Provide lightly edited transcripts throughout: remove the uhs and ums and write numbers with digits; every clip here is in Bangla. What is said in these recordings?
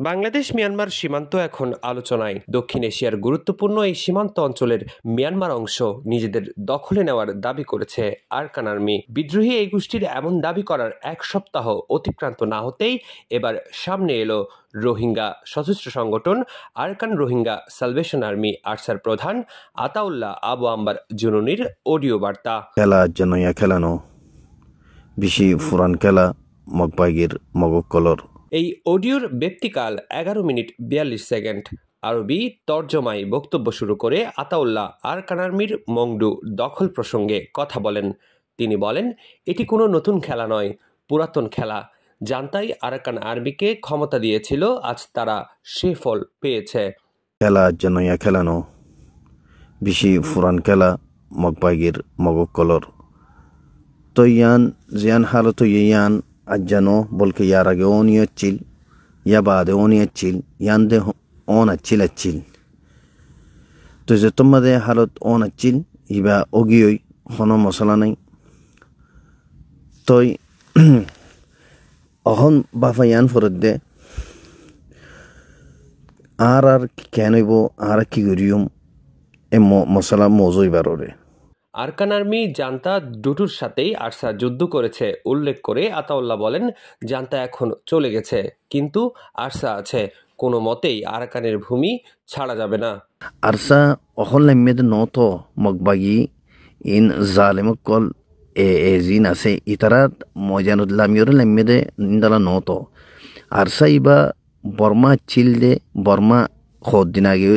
বাংলাদেশ মিয়ানমার সীমান্ত এখন আলোচনায়। দক্ষিণ এশিয়ার গুরুত্বপূর্ণ এই সীমান্ত অঞ্চলের মিয়ানমার অংশ নিজেদের দখলে নেওয়ার দাবি করেছে আরাকান আর্মি। বিদ্রোহী এই গোষ্ঠীর এমন দাবি করার এক সপ্তাহ অতিক্রান্ত না হতেই এবার সামনে এলো রোহিঙ্গা সশস্ত্র সংগঠন Arakan Rohingya salvation army Archer প্রধান আতাউল্লাহ আবু আম্বার জুনুনির অডিও বার্তা। খেলা জনয়া খেলানো বেশি ফুরান খেলা মগবাগির মগকলর। এই অডিওর ব্যক্তিকাল 11 মিনিট 42 সেকেন্ড। আরবি তর্জমায় বক্তব্য শুরু করে আতাউল্লাহ আরাকান আর্মির মংডু দখল প্রসঙ্গে কথা বলেন। তিনি বলেন, এটি কোনো নতুন খেলা নয়, পুরাতন খেলা। জান্তাই আরাকান আর্মিকে ক্ষমতা দিয়েছিল, আজ তারা সে ফল পেয়েছে। খেলা জনয়া খেলানো বেশি ফুরান খেলা মগবাগির মগকলর। তো ইয়ান জিয়ান হালত ইয়ান আজ্জানো বলকে ইয়ার আগে অনিয়চ্ছিল ইয়া বাদে অনিয়চ্ছিল ইয়ান দে অন আচ্ছিল তো যে তোমাদের হালত অন আচ্ছিল ইবা অগিয়ই কোনো মশলা নাই। তই অহন বাফা ইয়ান ফরত দে আর কেন হইব আর কি করিয়ম এ মশলা মজই বাররে। আরাকান আর্মি জান্তা দুটোর সাথেই আরসা যুদ্ধ করেছে উল্লেখ করে আতাউল্লাহ বলেন, জান্তা এখন চলে গেছে, কিন্তু আরসা আছে। কোনো মতেই আরাকানের ভূমি ছাড়া যাবে না। আরসা অহন লাইমেদ নত মগবাগি ইন জালেমকল এ জিন আছে ইতারাত মজানুল্লামিয়র লাইমেদে নিন্দালা নত আরসা ইবা বর্মা চিল দে বর্মা খদ দিন আগে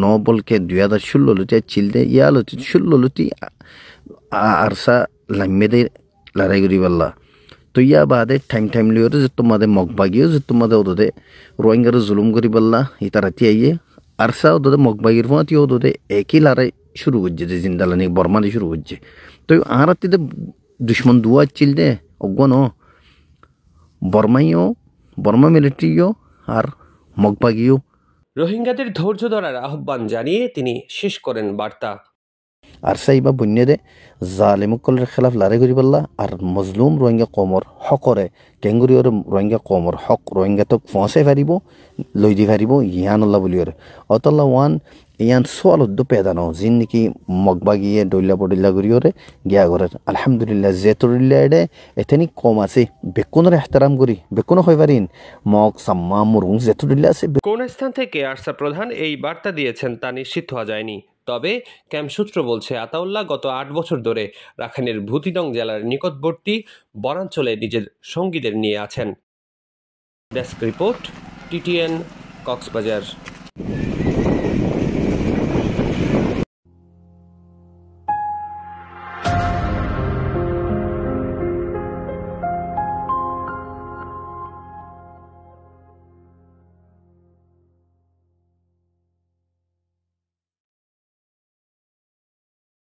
ন বলকে 2016 লুটি চিল দে ইয়া লুটি 16 লুটি আরসা লাইমেদে লড়াই করি বললা। তো ইয়া বাদে টাইম লিওরে যে তোমাদের মগবাগিও যে তোমাদের ওদে রোহিঙ্গার জুলুম করি বললা ইতারাতি আইয়ে আরসা ওদে মগবাগির ফোঁতি ওদে একই লড়াই শুরু করছে যে জিন্দালানি বর্মাদি শুরু করছে। তো আর রাত্রিতে দুশ্মন দুয়া চিল দে অজ্ঞান বর্মাইও বর্মা মিলিটারিও আর মগবাগিও। রোহিঙ্গাদের ধৈর্য ধরার আহ্বান জানিয়ে তিনি শেষ করেন বার্তা। আরসা ইবা বুনিয়াদে জালেমকলের খেলাফ লড়াই করি বললা আর মজলুম রোহিঙ্গা কমর হকরে কেঙ্গুরিওর রোহিঙ্গা কমর হক রোহিঙ্গা তো ফসে ফারিব লই দি ফারিব ইয়ানুল্লাহ বলিওর অতল্লা ওয়ান ইয়ান সোয়ালদ্দ পেদানো যিন নাকি মগবাগিয়ে ডইলা পডিল্লা করিওরে গিয়া ঘরের আলহামদুলিল্লাহ জেতুরিল্লা এডে এতেনি কম আছে বেকুনের এহতারাম করি বেকুনো হয়ে পারিন মগ সাম্মা মুরুং জেতুরিল্লা আছে। কোন স্থান থেকে আরসা প্রধান এই বার্তা দিয়েছেন তা নিশ্চিত হওয়া যায়নি। তবে ক্যাম্প সূত্র বলছে, আতাউল্লাহ গত 8 বছর ধরে রাখাইনের ভুতিদং জেলার নিকটবর্তী বনাঞ্চলে নিজের সঙ্গীদের নিয়ে আছেন। Desk report, TTN, Cox's Bazar.